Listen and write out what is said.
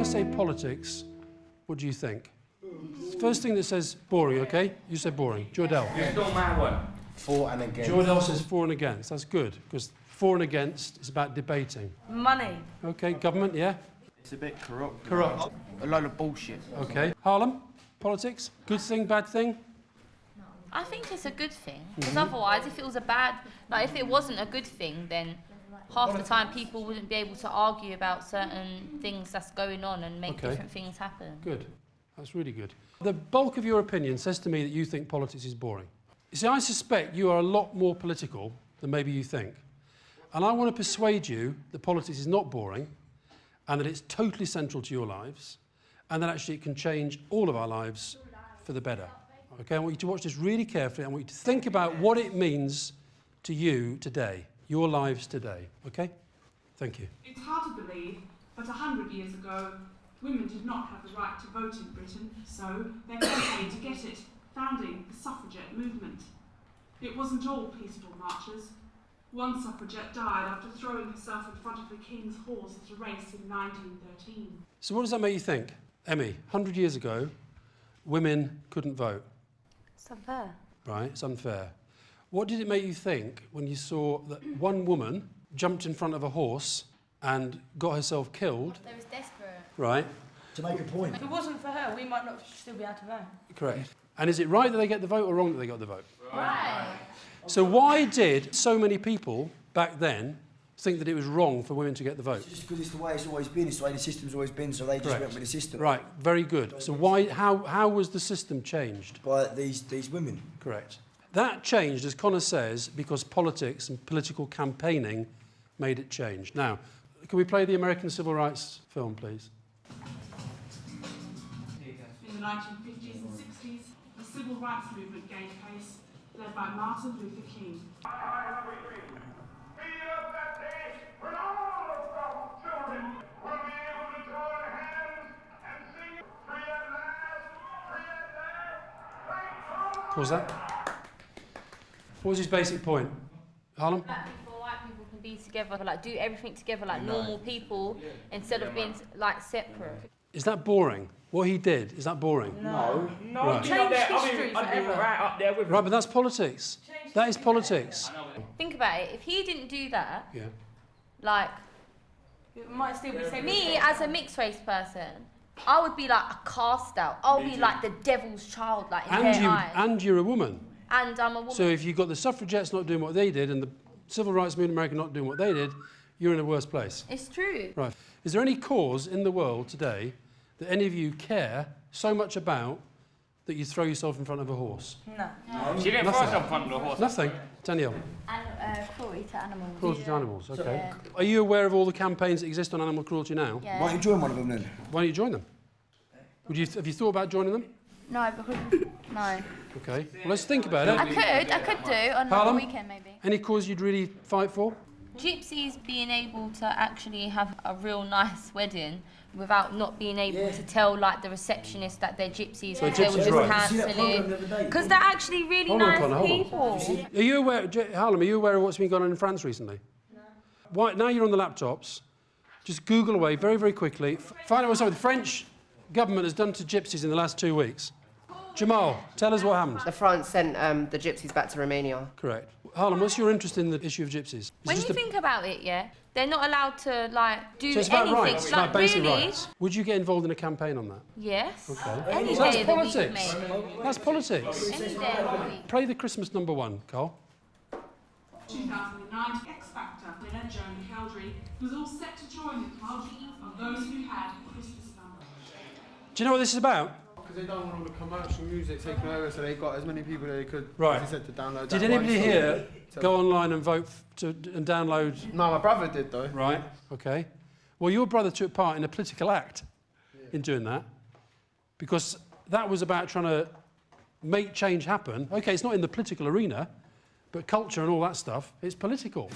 say politics, what do you think? First thing that says boring, okay? You say boring. Jordell. It's not my one. For and against. Jordell says for and against. That's good, because for and against is about debating. Money. Okay, government, yeah? It's a bit corrupt. Corrupt. A load of bullshit. Okay. Harlem, politics? Good thing, bad thing? I think it's a good thing, because otherwise, if it was a bad, like if it wasn't a good thing, then half the time people wouldn't be able to argue about certain things that's going on and make different things happen. Good. That's really good. The bulk of your opinion says to me that you think politics is boring. You see, I suspect you are a lot more political than maybe you think. And I want to persuade you that politics is not boring and that it's totally central to your lives and that actually it can change all of our lives for the better. Okay, I want you to watch this really carefully. I want you to think about what it means to you today, your lives today. Okay? Thank you. It's hard to believe, but 100 years ago, women did not have the right to vote in Britain, so they campaigned to get it, founding the suffragette movement. It wasn't all peaceful marches. One suffragette died after throwing herself in front of the King's horse at a race in 1913. So what does that make you think? Emmy, 100 years ago, women couldn't vote. It's unfair. Right, it's unfair. What did it make you think when you saw that one woman jumped in front of a horse and got herself killed? They was desperate. Right. To make a point. If it wasn't for her, we might not still be able to vote. Correct. And is it right that they get the vote or wrong that they got the vote? Right. So why did so many people back then think that it was wrong for women to get the vote? It's just because it's the way it's always been. It's the way the system's always been, so they just went with the system. Right, very good. So how was the system changed? By these women. Correct. That changed, as Connor says, because politics and political campaigning made it change. Now, can we play the American Civil Rights film, please? In the 1950s and 60s, the civil rights movement gained pace, led by Martin Luther King. What was that? What was his basic point? Harlem? Black people, white people can be together, like do everything together like normal people instead of being like separate. Is that boring? What he did, is that boring? No. Right. Change history I'd be forever. right up there with Right, but that's politics. That is politics. Think about it. If he didn't do that, Yeah. like It might still be safe. me as a mixed race person, I would be like a cast out. I'll be like the devil's child, like in their eyes. And you're a woman. And I'm a woman. So if you've got the suffragettes not doing what they did and the civil rights movement in America not doing what they did, you're in a worse place. It's true. Right. Is there any cause in the world today that any of you care so much about that you throw yourself in front of a horse? No. She didn't throw Nothing. herself in front of the horse. Nothing. Danielle? And cruelty to animals. Cruelty to animals, okay. Yeah. Are you aware of all the campaigns that exist on animal cruelty now? Yeah. Why don't you join one of them then? Why don't you join them? Have you thought about joining them? No, because no. Okay. Well, let's think about it. I could do on a Harlem? weekend maybe. Any cause you'd really fight for? Gypsies being able to actually have a real nice wedding without not being able to tell like the receptionist that they're gypsies So because they gypsies will just right. You see that cancel programme the it. other day? Because they're actually really Hold on, nice Connor, hold on. people. Are you aware, Harlem, are you aware of what's been going on in France recently? No. Why, now you're on the laptops, just Google away very, very quickly. Find out what the French government has done to gypsies in the last 2 weeks. Jamal, tell us what happened. The France sent the gypsies back to Romania. Correct. Harlem, what's your interest in the issue of gypsies? Is When it you just think about it, yeah, they're not allowed to like do so it's about anything. rights, it's like about basic really? rights. Would you get involved in a campaign on that? Yes. Okay. Any So that's day of the week, politics. mate. That's politics. Any day of the week. Play the Christmas number one, Carl. 2009 X Factor winner Joan Keldry was all set to join the club of those who had a Christmas number. Do you know what this is about? Because they don't want all the commercial music taken over, so they got as many people as they could, Right. as they said, to download. Did that one anybody song. here So- go online and vote and download? No, my brother did though. Right, okay. Well, your brother took part in a political act in doing that because that was about trying to make change happen. Okay, it's not in the political arena, but culture and all that stuff, it's political.